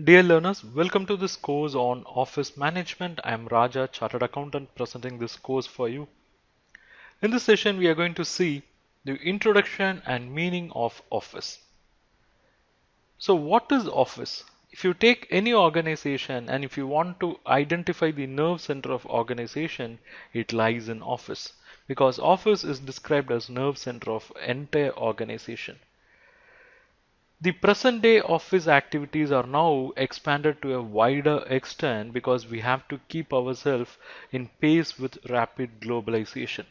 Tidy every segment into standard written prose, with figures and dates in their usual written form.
Dear learners, welcome to this course on office management. I am Raja, Chartered Accountant, presenting this course for you. In this session, we are going to see the introduction and meaning of office. So, what is office? If you take any organization and if you want to identify the nerve center of organization, it lies in office because office is described as nerve center of entire organization. The present day office activities are now expanded to a wider extent because we have to keep ourselves in pace with rapid globalization.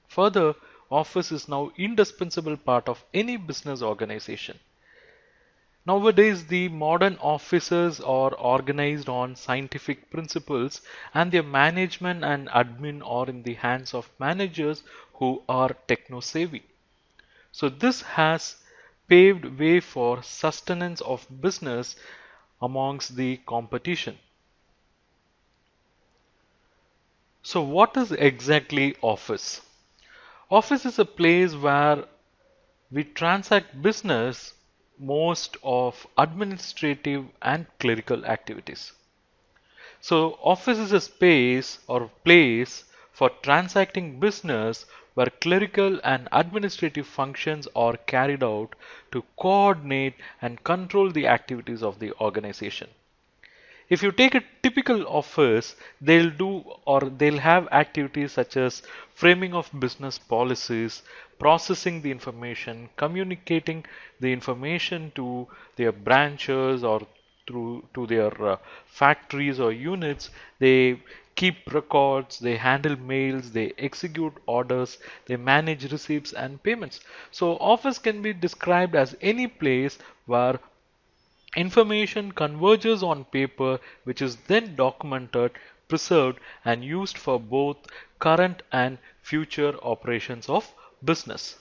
Further, office is now indispensable part of any business organization. Nowadays, the modern offices are organized on scientific principles and their management and admin are in the hands of managers who are techno savvy. So this has paved way for sustenance of business amongst the competition. So what is exactly office? Office is a place where we transact business, most of administrative and clerical activities. So office is a space or place for transacting business where clerical and administrative functions are carried out to coordinate and control the activities of the organization. If you take a typical office, they'll have activities such as framing of business policies, processing the information, communicating the information to their branches or through to their factories or units. They keep records, they handle mails, they execute orders, they manage receipts and payments. So office can be described as any place where information converges on paper, which is then documented, preserved, and used for both current and future operations of business.